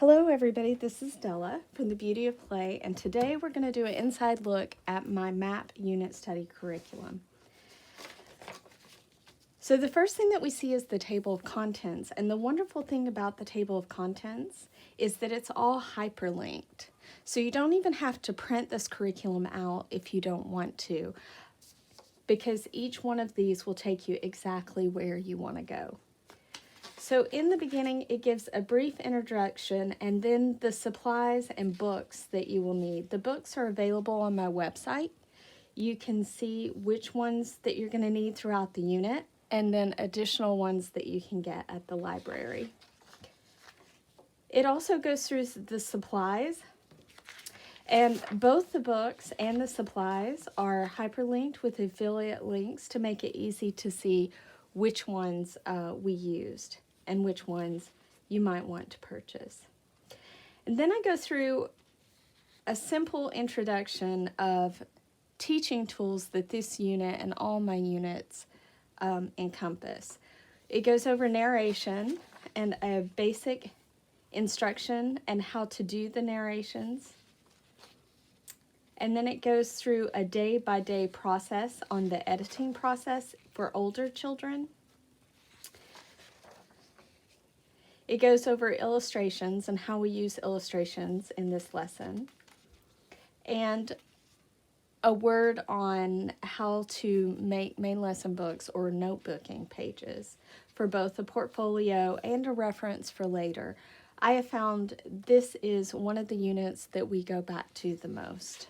Hello everybody, this is Della from The Beauty of Play, and today we're going to do an inside look at my MAP unit study curriculum. So the first thing that we see is the table of contents, and the wonderful thing about the table of contents is that it's all hyperlinked. So you don't even have to print this curriculum out if you don't want to, because each one of these will take you exactly where you want to go. So in the beginning, it gives a brief introduction and then the supplies and books that you will need. The books are available on my website. You can see which ones that you're going to need throughout the unit and then additional ones that you can get at the library. It also goes through the supplies, and both the books and the supplies are hyperlinked with affiliate links to make it easy to see which ones we used and which ones you might want to purchase. And then I go through a simple introduction of teaching tools that this unit and all my units encompass. It goes over narration and a basic instruction and how to do the narrations. And then it goes through a day-by-day process on the editing process for older children. It goes over illustrations and how we use illustrations in this lesson, and a word on how to make main lesson books or notebooking pages for both a portfolio and a reference for later. I have found this is one of the units that we go back to the most.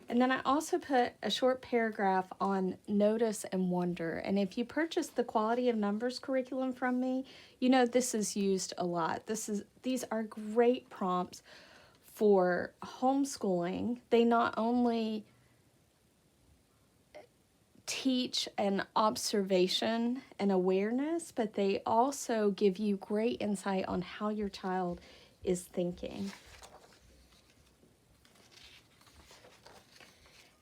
And then I also put a short paragraph on notice and wonder. And if you purchase the Quality of Numbers curriculum from me, you know this is used a lot. These are great prompts for homeschooling. They not only teach an observation and awareness, but they also give you great insight on how your child is thinking.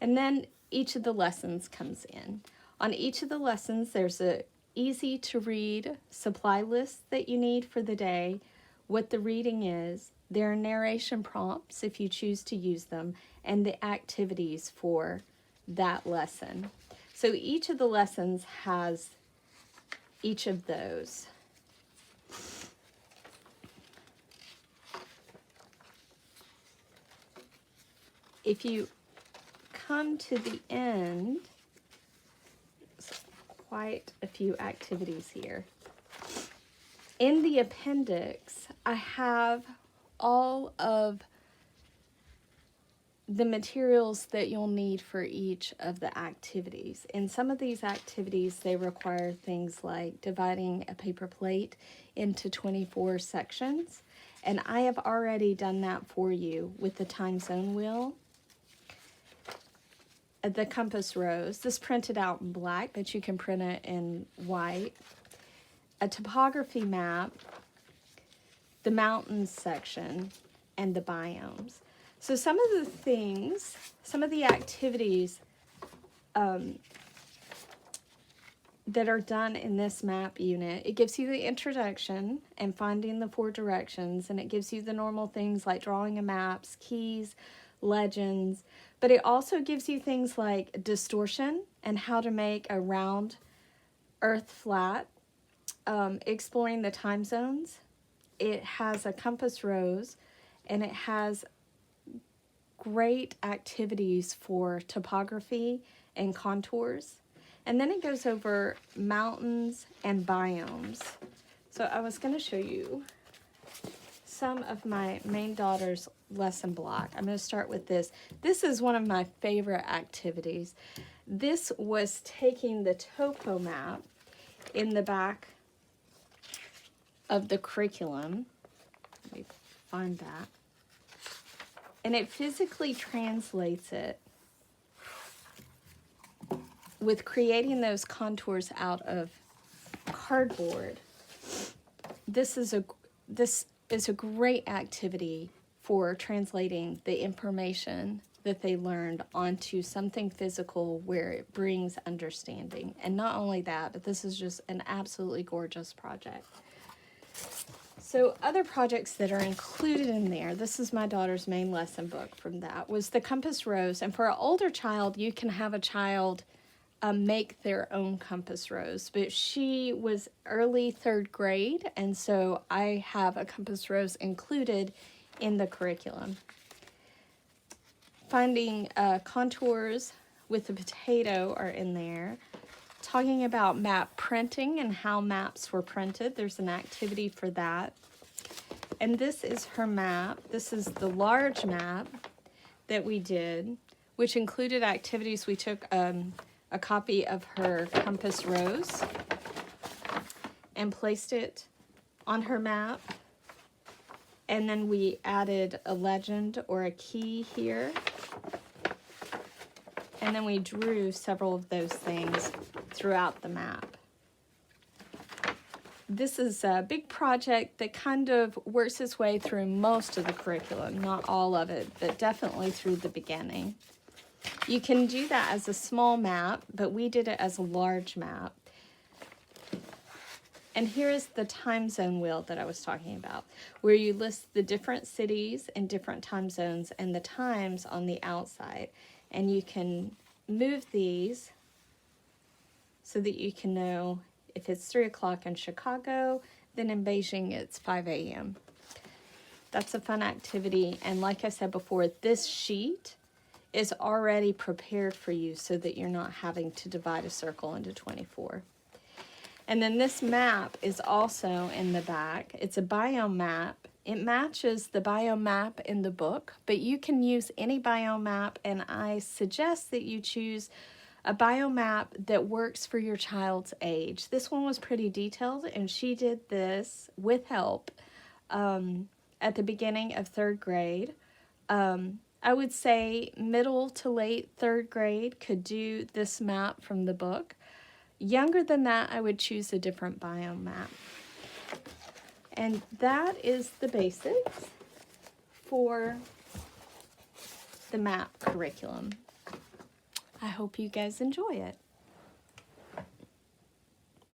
And then each of the lessons comes in. On each of the lessons, there's a easy to read supply list that you need for the day, what the reading is. There are narration prompts if you choose to use them, and the activities for that lesson. So each of the lessons has each of those. If you come to the end, quite a few activities here. In the appendix, I have all of the materials that you'll need for each of the activities. In some of these activities, they require things like dividing a paper plate into 24 sections, and I have already done that for you with the time zone wheel. The compass rose, this printed out in black, but you can print it in white. A topography map, the mountains section, and the biomes. So some of the things, some of the activities that are done in this map unit, it gives you the introduction and finding the 4 directions, and it gives you the normal things like drawing of maps, keys, legends, but it also gives you things like distortion and how to make a round earth flat, exploring the time zones. It has a compass rose, and it has great activities for topography and contours. And then it goes over mountains and biomes. So I was going to show you some of my main daughter's lesson block. I'm going to start with this. This is one of my favorite activities. This was taking the topo map in the back of the curriculum. Let me find that. And it physically translates it with creating those contours out of cardboard. This is a great activity for translating the information that they learned onto something physical where it brings understanding. And not only that, but this is just an absolutely gorgeous project. So other projects that are included in there, this is my daughter's main lesson book from that, was the compass rose. And for an older child, you can have a child make their own compass rose. But she was early 3rd grade, and so I have a compass rose included in the curriculum. Finding contours with the potato are in there. Talking about map printing and how maps were printed. There's an activity for that. And this is her map. This is the large map that we did, which included activities. We took a copy of her compass rose and placed it on her map. And then we added a legend or a key here. And then we drew several of those things throughout the map. This is a big project that kind of works its way through most of the curriculum, not all of it, but definitely through the beginning. You can do that as a small map, but we did it as a large map. And here is the time zone wheel that I was talking about, where you list the different cities and different time zones and the times on the outside. And you can move these so that you can know if it's 3 o'clock in Chicago, then in Beijing it's 5 a.m. That's a fun activity. And like I said before, this sheet is already prepared for you so that you're not having to divide a circle into 24. And then this map is also in the back. It's a biome map. It matches the biome map in the book, but you can use any biome map, and I suggest that you choose a biome map that works for your child's age. This one was pretty detailed, and she did this with help at the beginning of 3rd grade. I would say middle to late 3rd grade could do this map from the book. Younger than that, I would choose a different biome map. And that is the basics for the map curriculum. I hope you guys enjoy it.